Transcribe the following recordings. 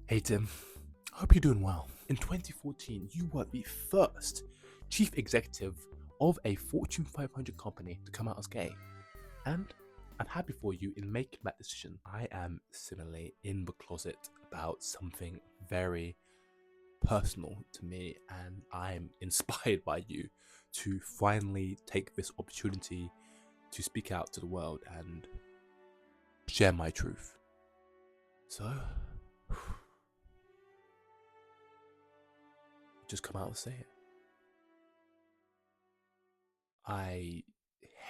Hey Tim, I hope you're doing well. In 2014, you were the first chief executive of a Fortune 500 company to come out as gay. And I'm happy for you in making that decision. I am similarly in the closet about something very personal to me, and I'm inspired by you to finally take this opportunity to speak out to the world and share my truth. So, just come out and say it. I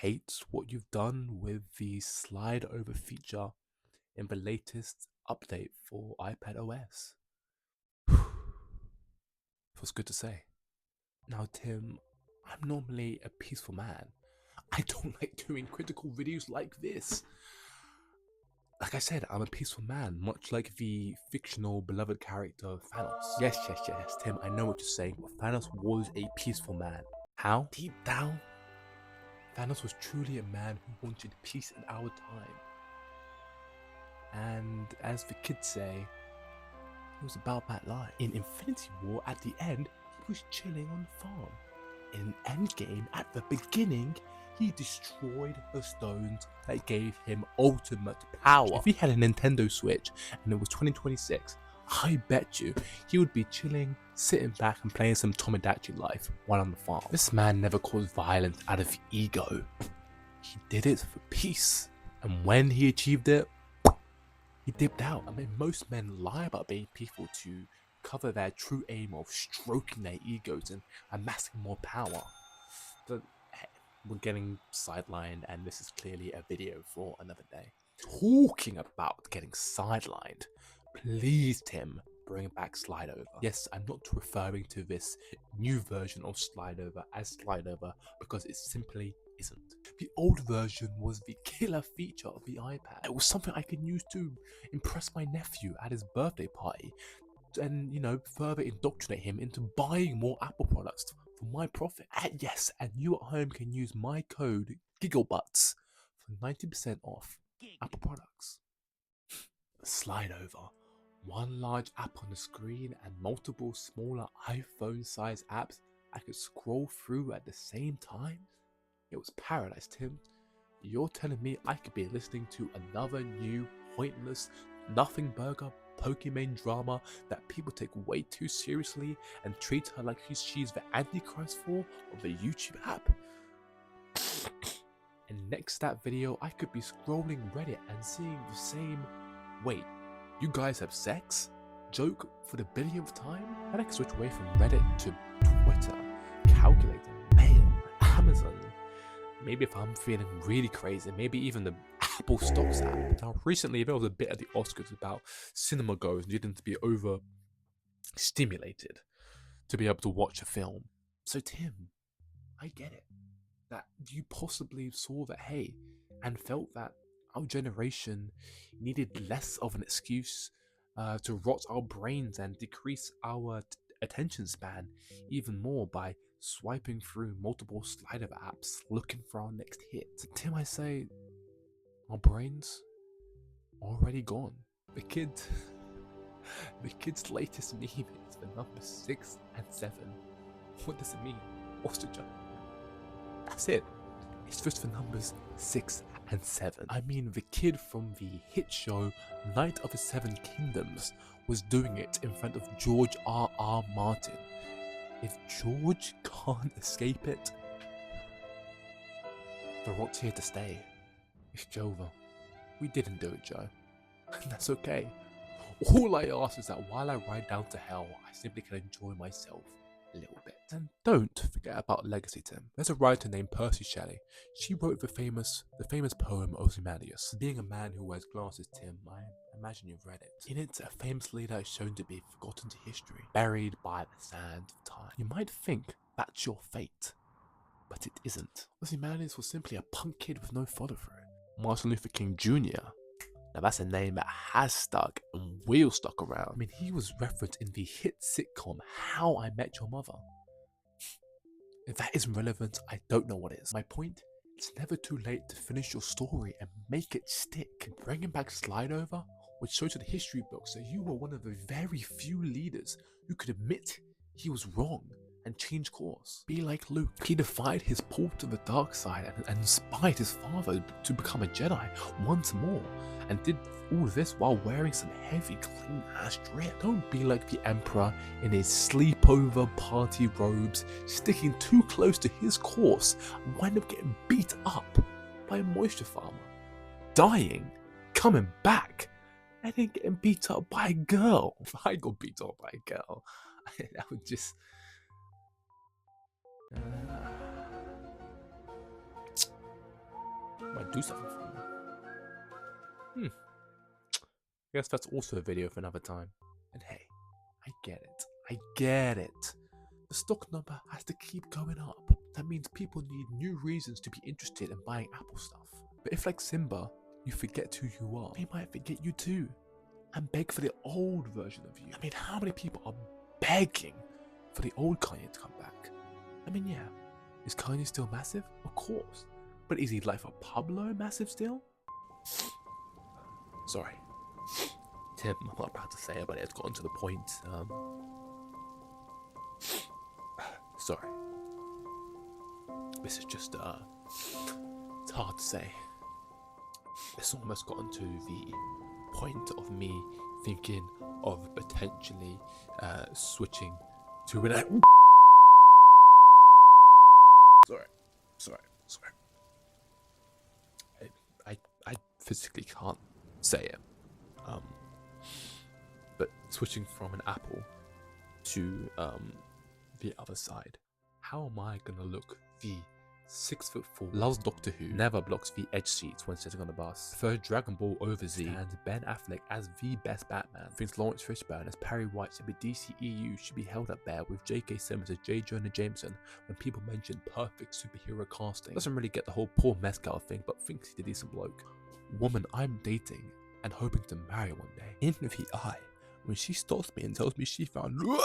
hate what you've done with the slide over feature in the latest update for iPad OS. Feels good to say. Now, Tim, I'm normally a peaceful man. I don't like doing critical videos like this. Like I said, I'm a peaceful man, much like the fictional beloved character Thanos. Yes, Tim, I know what you're saying, but Thanos was a peaceful man. How? Deep down, Thanos was truly a man who wanted peace in our time. And as the kids say, it was about that life. In Infinity War, at the end, he was chilling on the farm. In Endgame, at the beginning, he destroyed the stones that gave him ultimate power. If he had a Nintendo Switch and it was 2026, I bet you he would be chilling, sitting back and playing some Tomodachi Life while on the farm. This man never caused violence out of ego. He did it for peace. And when he achieved it, he dipped out. I mean, most men lie about being peaceful to cover their true aim of stroking their egos and amassing more power. But hey, we're getting sidelined, and this is clearly a video for another day. Talking about getting sidelined, please, Tim, bring back Slide Over. Yes, I'm not referring to this new version of Slide Over as Slide Over because it simply isn't. The old version was the killer feature of the iPad. It was something I could use to impress my nephew at his birthday party and, further indoctrinate him into buying more Apple products for my profit. And yes, and you at home can use my code GiggleButts for 90% off Apple products. Slide Over. One large app on the screen and multiple smaller iPhone-sized apps I could scroll through at the same time. It was paradise, Tim. You're telling me I could be listening to another new, pointless, nothing burger Pokemon drama that people take way too seriously and treat her like she's the Antichrist for on the YouTube app? And next to that video, I could be scrolling Reddit and seeing the same, wait, you guys have sex? Joke for the billionth time? And I can switch away from Reddit to Twitter, Calculator, Mail, Amazon. Maybe if I'm feeling really crazy, maybe even the Apple Stocks app. Now, recently there was a bit at the Oscars about cinema goers needing to be overstimulated to be able to watch a film. So, Tim, I get it. That you possibly saw that, hey, and felt that our generation needed less of an excuse to rot our brains and decrease our attention span even more by swiping through multiple slider apps looking for our next hit. So, Tim, I say, our brains already gone. The kid's latest meme is the number 6 and 7. What does it mean? What's the joke? That's it. It's just the numbers 6 and 7. I mean, the kid from the hit show Knight of the Seven Kingdoms was doing it in front of George R.R. Martin. If George can't escape it, the rot's here to stay. It's Joe though. We didn't do it, Joe. And that's okay. All I ask is that while I ride down to hell, I simply can enjoy myself a little bit. And don't forget about legacy, Tim. There's a writer named Percy Shelley. She wrote the famous poem Ozymandias. Being a man who wears glasses, Tim, I imagine you've read it. In it, a famous leader is shown to be forgotten to history, buried by the sand of time. You might think that's your fate, but it isn't. Ozymandias was simply a punk kid with no follow-through. Martin Luther King Jr., now that's a name that has stuck and will stuck around. I mean, he was referenced in the hit sitcom How I Met Your Mother. If that isn't relevant, I don't know what is. My point, it's never too late to finish your story and make it stick. Bringing back Slide Over which shows to the history books that you were one of the very few leaders who could admit he was wrong and change course. Be like Luke. He defied his pull to the dark side and inspired his father to become a Jedi once more, and did all this while wearing some heavy, clean-ass drip. Don't be like the Emperor in his sleepover party robes, sticking too close to his course and wind up getting beat up by a moisture farmer, dying, coming back, and then getting beat up by a girl. If I got beat up by a girl, that would just... might do something for me. I guess that's also a video for another time. And hey, I get it. The stock number has to keep going up. That means people need new reasons to be interested in buying Apple stuff. But if, like Simba, you forget who you are, they might forget you too, and beg for the old version of you. I mean, how many people are begging for the old Kanye to come back? I mean, yeah, is Kanye still massive? Of course. But is he like for Pablo massive still? Sorry. Tim, I'm not proud to say it, but it's gotten to the point. Sorry. This is just, it's hard to say. It's almost gotten to the point of me thinking of potentially switching to an... Sorry. I physically can't say it. But switching from an Apple to the other side, how am I gonna look the 6'4", loves Doctor Who, never blocks the edge seats when sitting on the bus, prefers Dragon Ball over Z, and Ben Affleck as the best Batman, thinks Lawrence Fishburne as Perry White should be DCEU should be held up there with J.K. Simmons as J. Jonah Jameson when people mention perfect superhero casting, doesn't really get the whole Paul Mescal thing but thinks he's a decent bloke. Woman I'm dating and hoping to marry one day, in the eye, when she stops me and tells me she found... Oh.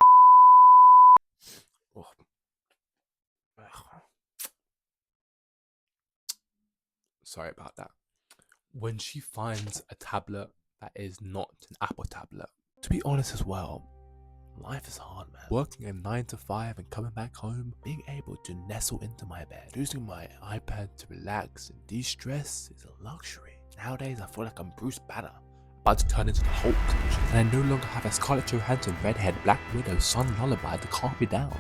Sorry about that. When she finds a tablet that is not an Apple tablet. To be honest as well, life is hard, man. Working a 9 to 5 and coming back home, being able to nestle into my bed, using my iPad to relax and de-stress is a luxury. Nowadays, I feel like I'm Bruce Banner, about to turn into the Hulk, and I no longer have a Scarlett Johansson redhead Black Widow son lullaby to calm me down.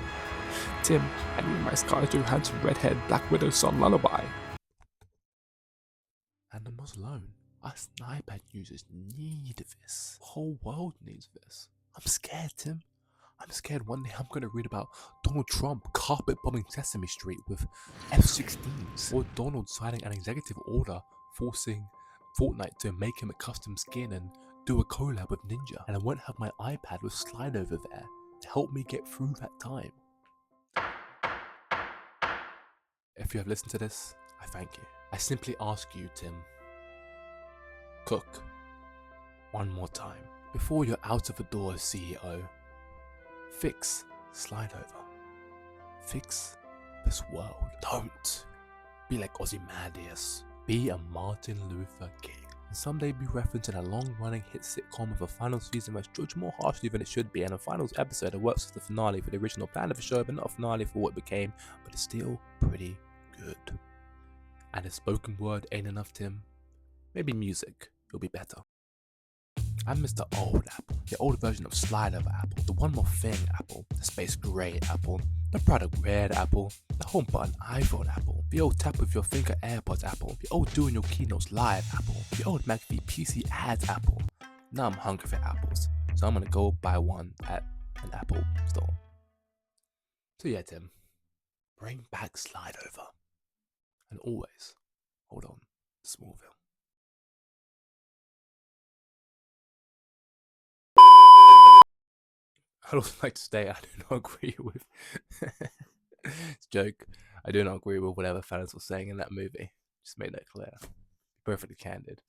Tim, I need my Scarlett Johansson redhead Black Widow son lullaby. And I'm not alone. Us iPad users need this. The whole world needs this. I'm scared, Tim. I'm scared one day I'm going to read about Donald Trump carpet bombing Sesame Street with F-16s, or Donald signing an executive order forcing Fortnite to make him a custom skin and do a collab with Ninja, and I won't have my iPad with Slide over there to help me get through that time. If you have listened to this, I thank you. I simply ask you, Tim, Cook, one more time. Before you're out of the door as CEO, fix Slide over. Fix this world. Don't be like Ozymandias. Be a Martin Luther King. And someday be referenced in a long-running hit sitcom of a final season that's judged more harshly than it should be, and a finals episode that works as the finale for the original plan of the show, but not a finale for what it became, but it's still pretty good. And if spoken word ain't enough, Tim, maybe music will be better. I'm Mr. Old Apple, the old version of Slide Over Apple, the One More Thing Apple, the Space Gray Apple, the Product Red Apple, the Home Button iPhone Apple, the old tap with your finger AirPods Apple, the old doing your keynotes live Apple, the old McAfee PC ads Apple. Now I'm hungry for apples, so I'm gonna go buy one at an Apple store. So yeah, Tim, bring back Slide Over. And always hold on to Smallville. I'd also like to state I do not agree with it's a joke. I do not agree with whatever fans were saying in that movie. Just made that clear. Perfectly candid.